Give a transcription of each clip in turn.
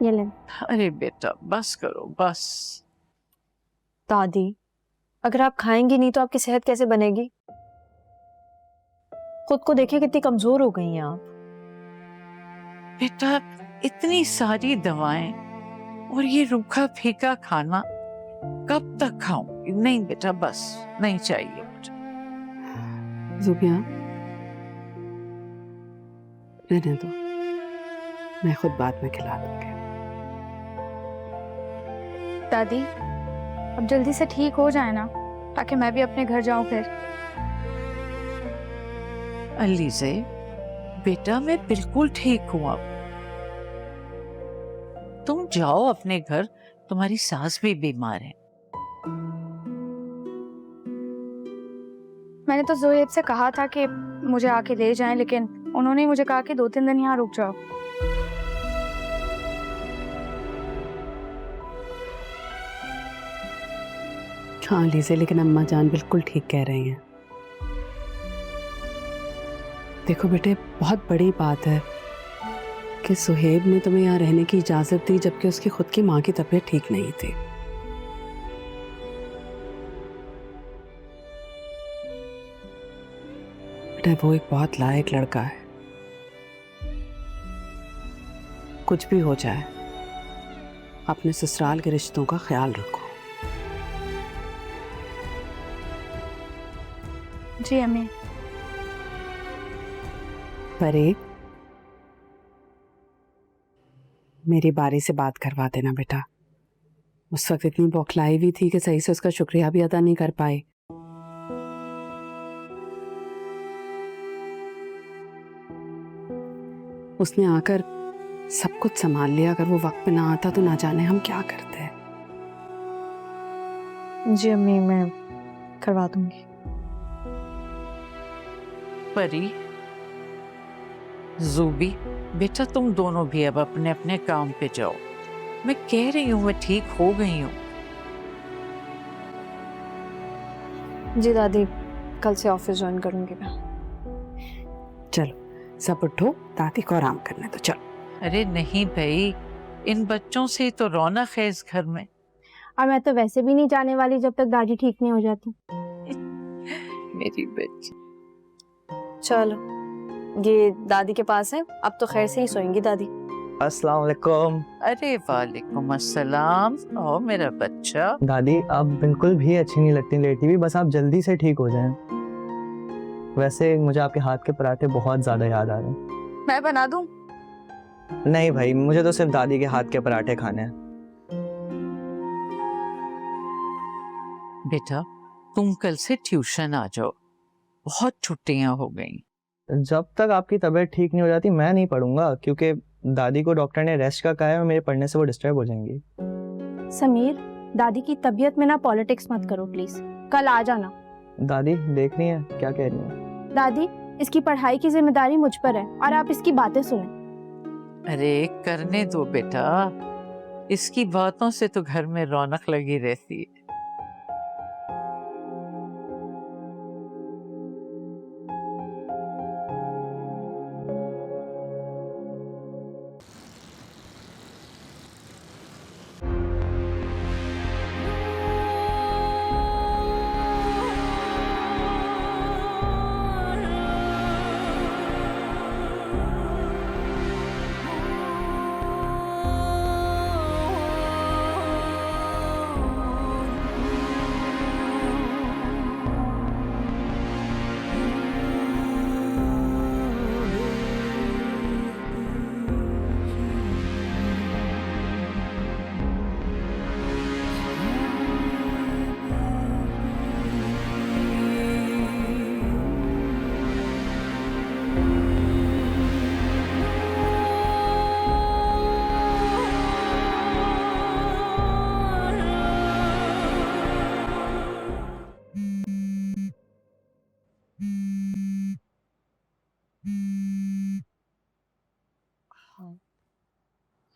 ये लें। अरे बेटा बस करो बस। दादी, अगर आप खाएंगी नहीं तो आपकी सेहत कैसे बनेगी? खुद को देखिए कितनी कमजोर हो गई हैं आप। बेटा इतनी सारी दवाएं और ये रूखा फीका खाना कब तक खाऊंगी? नहीं बेटा बस, नहीं चाहिए मुझे। ज़ुबिया, रहने दो, मैं खुद बाद में खिला दूंगी। दादी अब जल्दी से ठीक हो जाए ना, ताकि मैं भी अपने घर जाऊं फिर। अलीज़े बेटा मैं बिल्कुल ठीक हूँ अब, तुम जाओ अपने घर, तुम्हारी सास भी बीमार है। मैंने तो ज़ोएब से कहा था कि मुझे आके ले जाएं, लेकिन उन्होंने मुझे कहा कि 2-3 दिन यहाँ रुक जाओ। हाँ लीज़े, लेकिन अम्मा जान बिल्कुल ठीक कह रही हैं। देखो बेटे, बहुत बड़ी बात है कि सुहेब ने तुम्हें यहाँ रहने की इजाज़त दी जबकि उसकी खुद की माँ की तबीयत ठीक नहीं थी। बेटा वो एक बहुत लायक लड़का है, कुछ भी हो जाए अपने ससुराल के रिश्तों का ख्याल रखो। जी अम्मी। परे, मेरी बारी से बात करवा देना बेटा। उस वक्त इतनी बौखलाई हुई थी कि सही से उसका शुक्रिया भी अदा नहीं कर पाए। उसने आकर सब कुछ संभाल लिया, अगर वो वक्त पे ना आता तो ना जाने हम क्या करते। जी अम्मी, मैं करवा दूंगी। परी, ज़ूबी, बेटा तुम दोनों भी अब अपने अपने काम पे जाओ। मैं कह रही हूँ मैं ठीक हो गई हूँ। जी दादी, कल से ऑफिस ज्वाइन करूंगी मैं। चलो सब उठो, दादी को आराम करने दो, चलो। अरे नहीं भाई, इन बच्चों से तो रौनक है इस घर में। और मैं तो वैसे भी नहीं जाने वाली जब तक दादी ठीक नहीं हो जाती। मेरी बच्ची। चलो, ये दादी के पास है, अब तो खैर से ही सोएंगी दादी। अस्सलाम वालेकुम। अरे वालेकुम अस्सलाम। ओ मेरा बच्चा। दादी आप बिल्कुल भी अच्छी नहीं लगती लेटी हुई, बस आप जल्दी से ठीक हो जाएं। वैसे मुझे आपके हाथ के पराठे बहुत ज्यादा याद आ रहे हैं। मैं बना दूं? नहीं भाई, मुझे तो सिर्फ दादी के हाथ के पराठे खाने हैं। बेटा तुम कल से ट्यूशन आ जाओ, बहुत छुट्टियां हो गई। जब तक आपकी तबीयत ठीक नहीं हो जाती मैं नहीं पढ़ूंगा, क्योंकि दादी को डॉक्टर ने रेस्ट का कहा है और मेरे पढ़ने से वो डिस्टर्ब हो जाएंगी। समीर, दादी की तबीयत में ना पॉलिटिक्स मत करो प्लीज, कल आ जाना। दादी देख रही है क्या कह रही है? दादी, इसकी पढ़ाई की जिम्मेदारी मुझ पर है और आप इसकी बातें सुने। अरे करने दो बेटा, इसकी बातों से तो घर में रौनक लगी रहती है।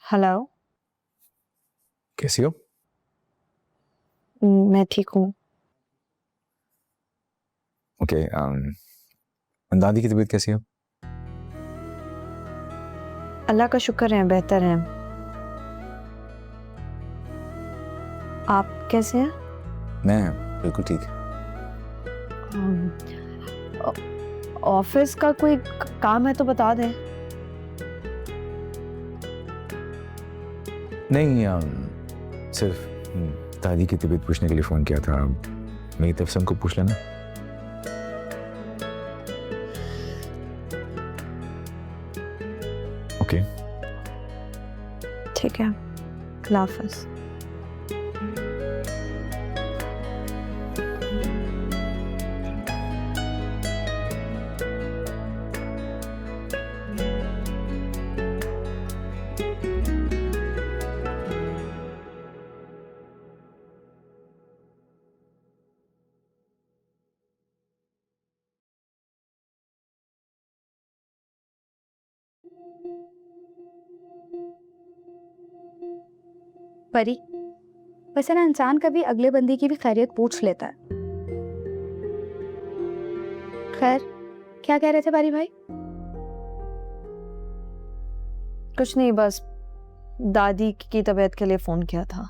हेलो। कैसी हो? मैं ठीक हूँ। ओके, दादी की तबीयत कैसी है? अल्लाह का शुक्र है, बेहतर है। आप कैसे हैं? मैं बिल्कुल ठीक। ऑफिस का कोई काम है तो बता दें। नहीं सिर्फ दादी की तबीयत पूछने के लिए फ़ोन किया था। मेरी तरफ से उनको पूछ लेना। ओके ठीक है, अल्लाह हाफ़िज़। परी, वैसे ना इंसान कभी अगले बंदी की भी खैरियत पूछ लेता है। खैर, क्या कह रहे थे बारी भाई? कुछ नहीं, बस दादी की तबीयत के लिए फोन किया था।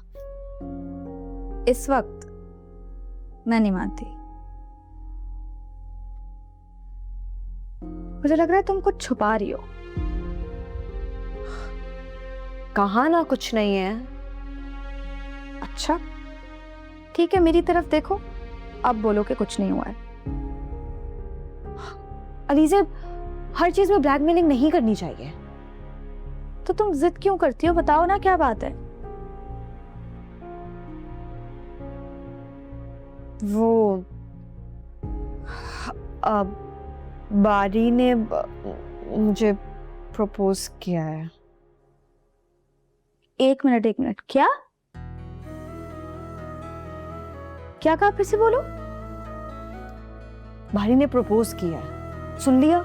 इस वक्त मैं नहीं मानती। मुझे लग रहा है तुम कुछ छुपा रही हो। कहा ना कुछ नहीं है। अच्छा, ठीक है, मेरी तरफ देखो, अब बोलो कि कुछ नहीं हुआ है। अलीज़े, हर चीज में ब्लैकमेलिंग नहीं करनी चाहिए। तो तुम जिद क्यों करती हो? बताओ ना क्या बात है। वो बारी ने मुझे प्रपोज किया है। एक मिनट, क्या क्या कहा? फिर से बोलो। बारी ने प्रपोज किया है, सुन लिया?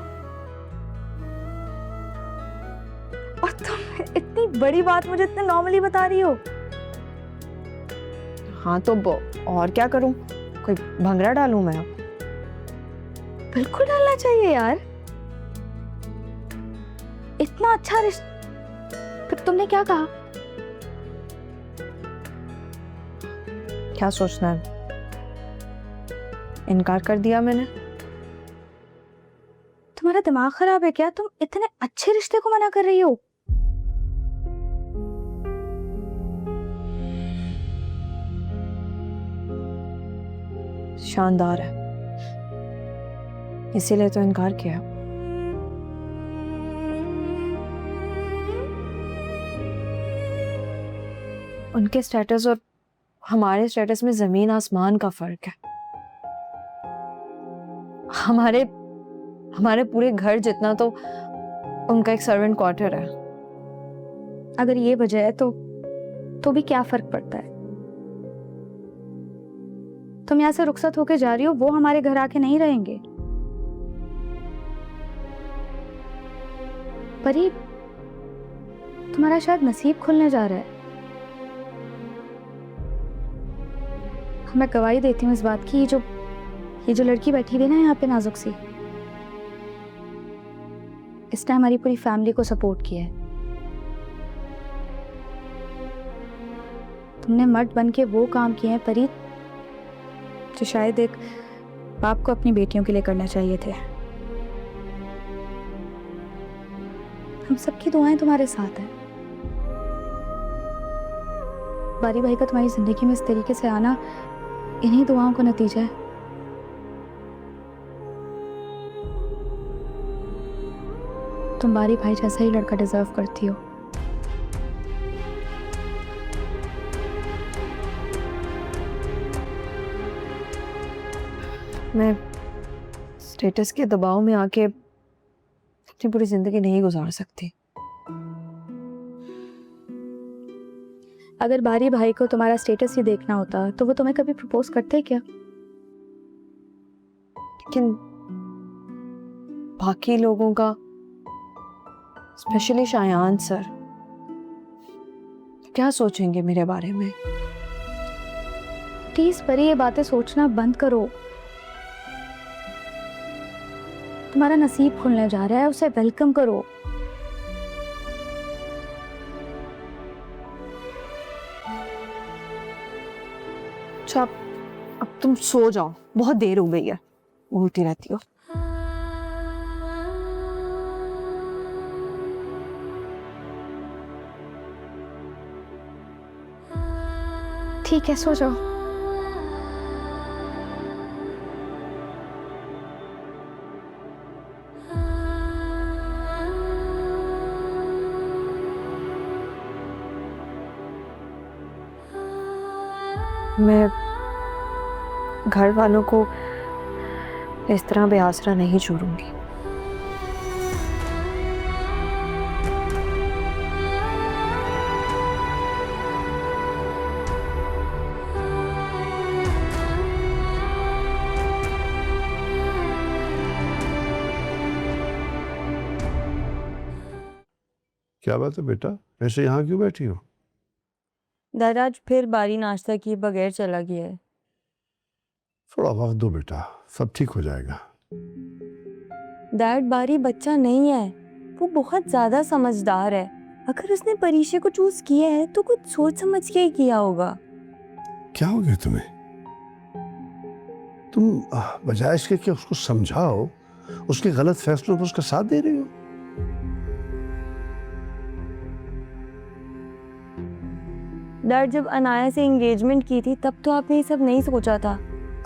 और तुम इतनी बड़ी बात मुझे इतने नॉर्मली बता रही हो। हाँ तो और क्या करूं? कोई भंगड़ा डालूं मैं? बिल्कुल डालना चाहिए यार, इतना अच्छा रिश्ता। फिर तुमने क्या कहा? क्या सोचना है? इनकार कर दिया मैंने। तुम्हारा दिमाग खराब है क्या? तुम इतने अच्छे रिश्ते को मना कर रही हो? शानदार है, इसीलिए तो इनकार किया। उनके स्टेटस और हमारे स्टेटस में जमीन आसमान का फर्क है। हमारे पूरे घर जितना तो उनका एक सर्वेंट क्वार्टर है। अगर ये वजह है तो भी क्या फर्क पड़ता है? तुम यहाँ से रुखसत होके जा रही हो, वो हमारे घर आके नहीं रहेंगे। परी, तुम्हारा शायद नसीब खुलने जा रहा है। मैं गवाही देती हूँ इस बात की, ये जो लड़की बैठी हुई ना यहाँ पे नाजुक सी, इसने हमारी पूरी फैमिली को सपोर्ट किया है। तुमने मर्द बन के वो काम किए हैं परी, जो शायद एक बाप को अपनी बेटियों के लिए करना चाहिए थे। हम सबकी दुआएं तुम्हारे साथ हैं। बारी भाई का तुम्हारी जिंदगी में इस तरीके से आना इन्हीं दुआओं का नतीजा है। तुम बारी भाई जैसा ही लड़का डिजर्व करती हो। मैं स्टेटस के दबाव में आके अपनी पूरी जिंदगी नहीं गुजार सकती। अगर बारी भाई को तुम्हारा स्टेटस ही देखना होता तो वो तुम्हें कभी प्रपोज करते क्या? लेकिन बाकी लोगों का, स्पेशली शायान सर, क्या सोचेंगे मेरे बारे में? प्लीज परी, ये बातें सोचना बंद करो। तुम्हारा नसीब खुलने जा रहा है, उसे वेलकम करो। अच्छा अब तुम सो जाओ, बहुत देर हो गई है, उल्टी रहती हो। ठीक है, सो जाओ। मैं घर वालों को इस तरह बेआसरा नहीं छोड़ूंगी। क्या बात है बेटा, ऐसे यहाँ क्यों बैठी हो? दादा आज फिर बारी नाश्ता किए बगैर चला गया है। थोड़ा वक्त दो बेटा, सब ठीक हो जाएगा। डैड बारी बच्चा नहीं है, वो बहुत ज्यादा समझदार है। अगर उसने परीक्षा को चूज किया है तो कुछ सोच समझ के ही किया होगा। क्या हो गया तुम्हें? तुम बजाय इसके कि उसको समझाओ, उसके गलत फैसलों पर उसका साथ दे रही हो। डैड जब अनाया से एंगेजमेंट की थी तब तो आपने ये सब नहीं सोचा था।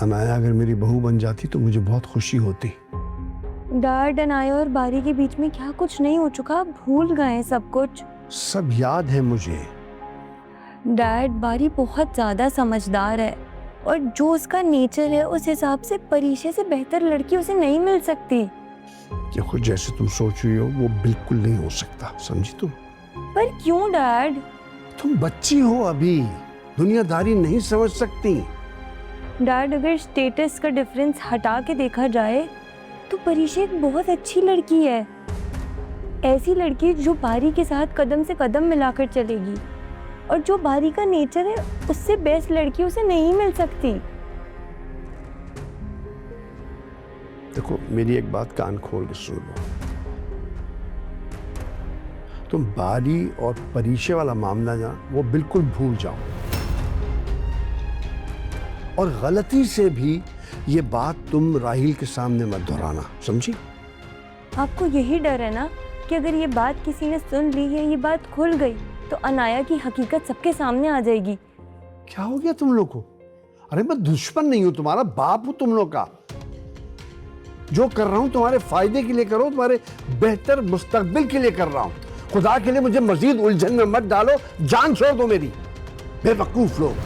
अनाया अगर मेरी बहू बन जाती तो मुझे बहुत खुशी होती। डैड अनाया और बारी के बीच में क्या कुछ नहीं हो चुका, आप भूल गए सब कुछ। सब याद है मुझे। डैड बारी बहुत ज्यादा समझदार है और जो उसका नेचर है उस हिसाब से परीक्षा से बेहतर लड़की उसे नहीं मिल सकती। देखो जैसे तुम सोच रही हो वो बिल्कुल नहीं हो सकता, समझी तुम? पर क्यों डैड? तुम बच्ची हो अभी, दुनियादारी नहीं समझ सकती। डैड अगर स्टेटस का डिफरेंस हटा के देखा जाए तो परीक्षा एक बहुत अच्छी लड़की है। ऐसी लड़की जो बारी के साथ कदम से कदम मिलाकर चलेगी और जो बारी का नेचर है उससे बेस्ट लड़की उसे नहीं मिल सकती। देखो मेरी एक बात कान खोल के सुन लो। तुम बारी और परीक्षा वाला मामला ना वो बिल्कुल भूल जाओ और गलती से भी ये बात तुम राहिल के सामने मत दोहराना, समझी? आपको यही डर है ना कि अगर ये बात किसी ने सुन ली या ये बात खुल गई तो अनाया की हकीकत सबके सामने आ जाएगी। क्या हो गया तुम लोग को? अरे मैं दुश्मन नहीं हूं, तुम्हारा बाप हूं तुम लोग का। जो कर रहा हूं तुम्हारे फायदे के लिए करो, तुम्हारे बेहतर मुस्तकबिल के लिए कर रहा हूं। खुदा के लिए मुझे मजीद उलझन में मत डालो, जान छोड़ दो मेरी, बेवकूफ लोग।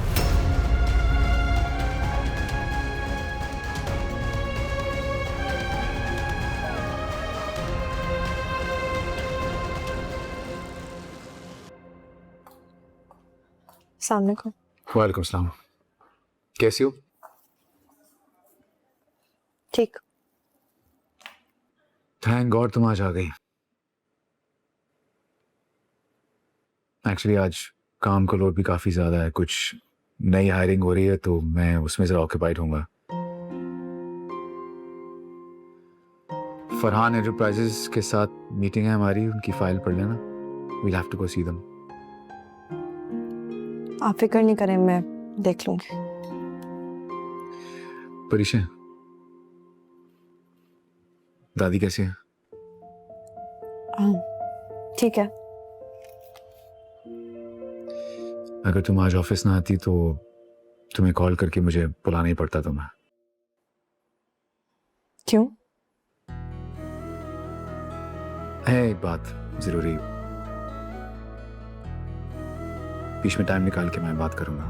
सामने को। वालेकुम सलाम। कैसी हो? ठीक। थैंक गॉड तुम आज आ गई। एक्चुअली आज काम का लोड भी काफ़ी ज़्यादा है, कुछ नई हायरिंग हो रही है तो मैं उसमें ज़रा ऑक्यूपाइड होऊंगा। फरहान एंटरप्राइजेस के साथ मीटिंग है हमारी, उनकी फाइल पढ़ लेना। We'll have to go see them. आप फिक्र नहीं करें, मैं देख लूंगी। परीक्षा, दादी कैसी है? ठीक है। अगर तुम आज ऑफिस ना आती तो तुम्हें कॉल करके मुझे बुलाना ही पड़ता तुम्हें। क्यों? है एक बात जरूरी, बीच में टाइम निकाल के मैं बात करूंगा।